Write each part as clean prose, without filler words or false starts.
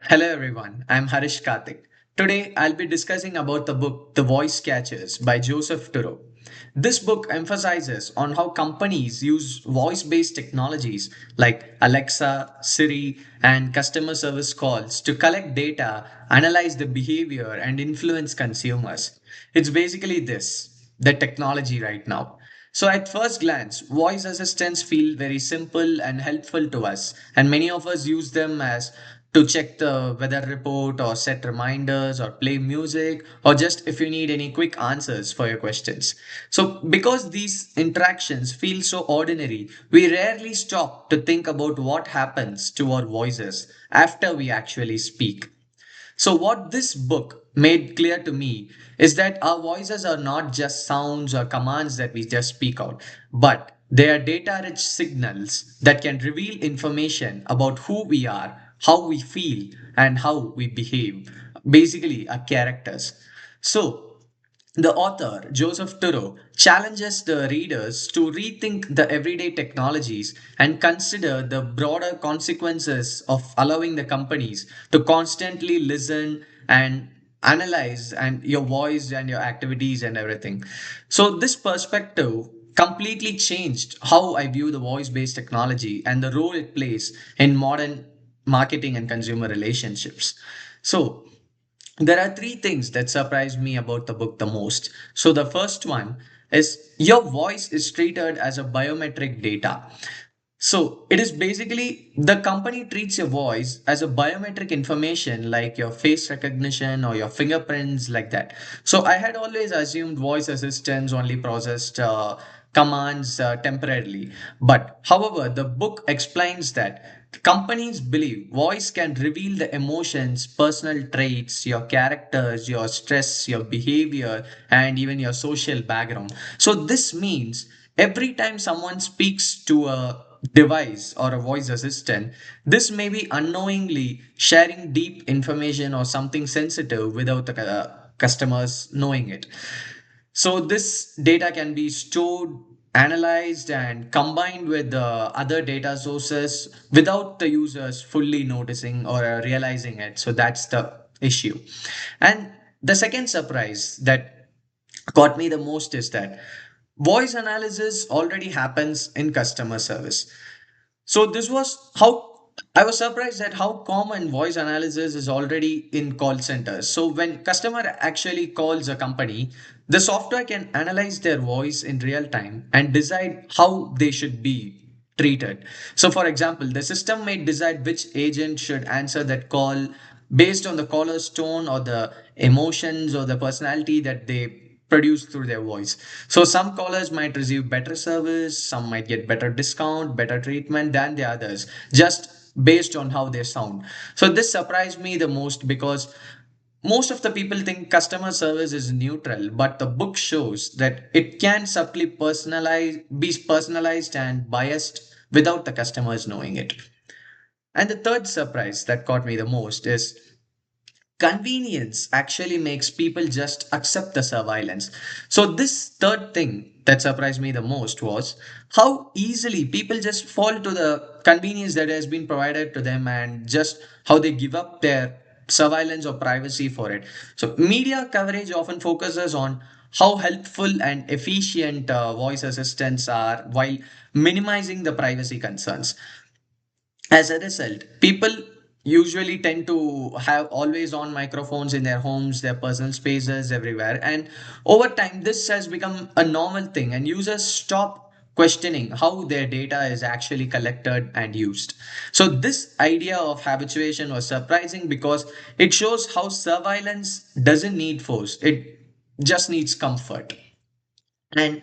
Hello everyone, I'm Harish Karthik. Today I'll be discussing about the book The Voice Catchers by Joseph Turo. This book emphasizes on how companies use voice-based technologies like Alexa, Siri, and customer service calls to collect data, analyze the behavior, and influence consumers. It's basically the technology right now. So, at first glance, voice assistants feel very simple and helpful to us, and many of us use them as to check the weather report or set reminders or play music or just if you need any quick answers for your questions. So, because these interactions feel so ordinary, we rarely stop to think about what happens to our voices after we actually speak. So, what this book made clear to me is that our voices are not just sounds or commands that we just speak out, but they are data rich signals that can reveal information about who we are, how we feel, and how we behave. Basically, our characters. So, the author, Joseph Turo, challenges the readers to rethink the everyday technologies and consider the broader consequences of allowing the companies to constantly listen and analyze and your voice and your activities and everything. So this perspective completely changed how I view the voice based technology and the role it plays in modern marketing and consumer relationships. So there are three things that surprised me about the book the most. So the first one is your voice is treated as a biometric data. So it is basically the company treats your voice as a biometric information like your face recognition or your fingerprints, like that. So I had always assumed voice assistants only processed commands temporarily. But however, the book explains that companies believe voice can reveal the emotions, personal traits, your characters, your stress, your behavior, and even your social background. So this means every time someone speaks to a device or a voice assistant, this may be unknowingly sharing deep information or something sensitive without the customers knowing it. So this data can be stored, analyzed, and combined with the other data sources without the users fully noticing or realizing it. So that's the issue. And the second surprise that caught me the most is that voice analysis already happens in customer service. So this was how I was surprised at how common voice analysis is already in call centers. So when customer actually calls a company, the software can analyze their voice in real time and decide how they should be treated. So for example, the system may decide which agent should answer that call based on the caller's tone or the emotions or the personality that they produce through their voice. So some callers might receive better service, some might get better discount, better treatment than the others, just based on how they sound. So this surprised me the most because most of the people think customer service is neutral, but the book shows that it can subtly be personalized and biased without the customers knowing it. And the third surprise that caught me the most is convenience actually makes people just accept the surveillance. So this third thing that surprised me the most was how easily people just fall to the convenience that has been provided to them and just how they give up their surveillance or privacy for it. So media coverage often focuses on how helpful and efficient voice assistants are while minimizing the privacy concerns. As a result, people usually tend to have always on microphones in their homes, their personal spaces, everywhere. And over time, this has become a normal thing, and users stop questioning how their data is actually collected and used. So, this idea of habituation was surprising because it shows how surveillance doesn't need force, it just needs comfort. And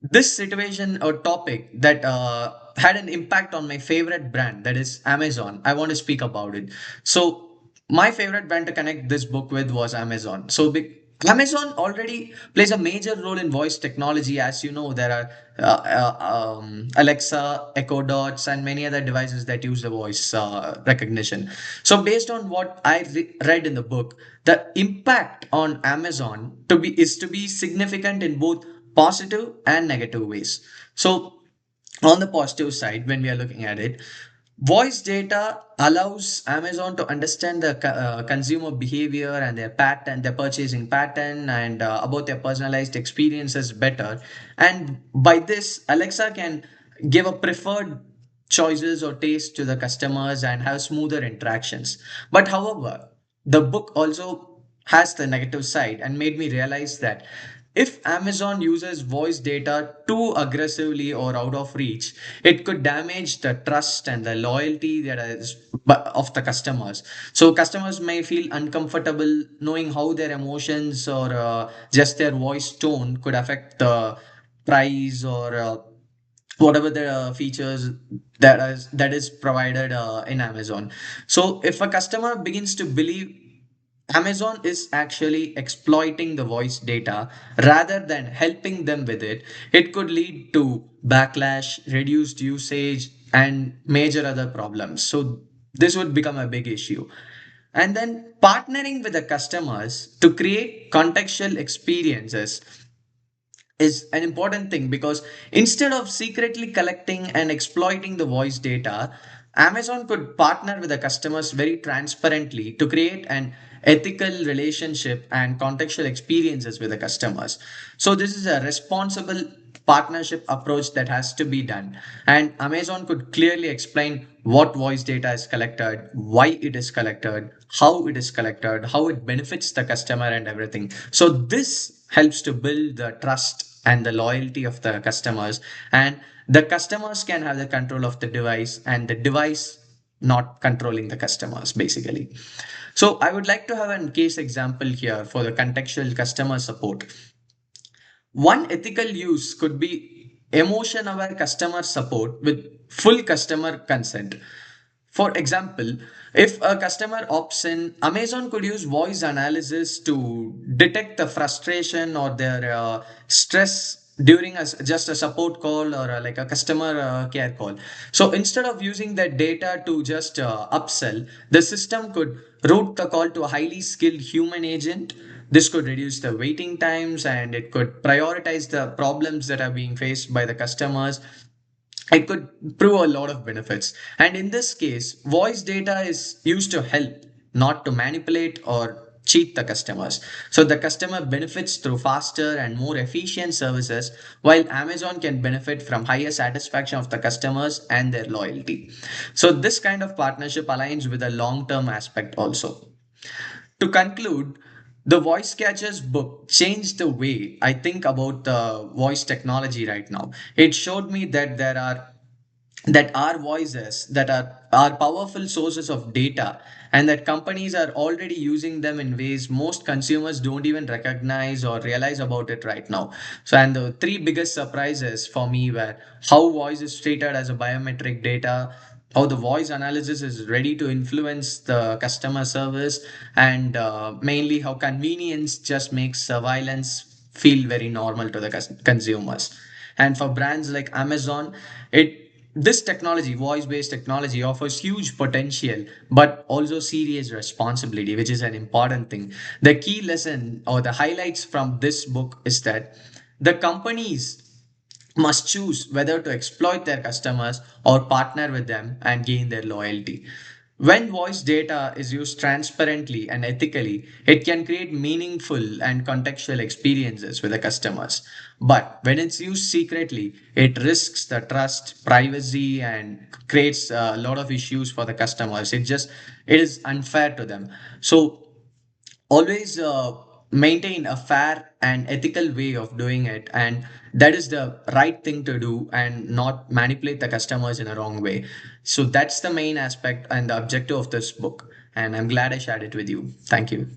this situation or topic that had an impact on my favorite brand, that is Amazon. I want to speak about it. So, my favorite brand to connect this book with was Amazon. So, Amazon already plays a major role in voice technology. As you know, there are Alexa, Echo Dots, and many other devices that use the voice recognition. So, based on what I read in the book, the impact on Amazon to be significant in both positive and negative ways. So, on the positive side, when we are looking at it, Voice data allows Amazon to understand the consumer behavior and their pattern, their purchasing pattern, and about their personalized experiences better. And by this, Alexa can give a preferred choices or taste to the customers and have smoother interactions. But however, the book also has the negative side and made me realize that if Amazon uses voice data too aggressively or out of reach, it could damage the trust and the loyalty that is of the customers. So customers may feel uncomfortable knowing how their emotions or just their voice tone could affect the price or whatever the features that is provided in Amazon. So if a customer begins to believe Amazon is actually exploiting the voice data rather than helping them with it, it could lead to backlash, reduced usage, and major other problems. So this would become a big issue. And then partnering with the customers to create contextual experiences is an important thing, because instead of secretly collecting and exploiting the voice data, Amazon could partner with the customers very transparently to create an ethical relationship and contextual experiences with the customers. So this is a responsible partnership approach that has to be done, and Amazon could clearly explain what voice data is collected, why it is collected, how it is collected, how it benefits the customer, and everything. So this helps to build the trust and the loyalty of the customers, and the customers can have the control of the device and the device not controlling the customers basically. So I would like to have a case example here for the contextual customer support. One ethical use could be emotion aware customer support with full customer consent. For example, if a customer opts in, Amazon could use voice analysis to detect the frustration or their stress during just a support call or like a customer care call. So instead of using that data to just upsell, the system could route the call to a highly skilled human agent. This could reduce the waiting times and it could prioritize the problems that are being faced by the customers. It could prove a lot of benefits. And in this case, voice data is used to help, not to manipulate or cheat the customers. So the customer benefits through faster and more efficient services, while Amazon can benefit from higher satisfaction of the customers and their loyalty. So this kind of partnership aligns with a long-term aspect also. To conclude, the Voice Catchers book changed the way I think about the voice technology right now. It showed me that our voices that are powerful sources of data, and that companies are already using them in ways most consumers don't even recognize or realize about it right now. So and the three biggest surprises for me were how voice is treated as a biometric data, how the voice analysis is ready to influence the customer service, and mainly how convenience just makes surveillance feel very normal to the consumers. And for brands like Amazon, it this technology, voice based technology, offers huge potential but also serious responsibility, which is an important thing. The key lesson or the highlights from this book is that the companies must choose whether to exploit their customers or partner with them and gain their loyalty. When voice data is used transparently and ethically, it can create meaningful and contextual experiences with the customers. But when it's used secretly, it risks the trust, privacy, and creates a lot of issues for the customers. It is unfair to them. So always maintain a fair and ethical way of doing it, and that is the right thing to do, and not manipulate the customers in a wrong way. So that's the main aspect and the objective of this book, and I'm glad I shared it with you. Thank you.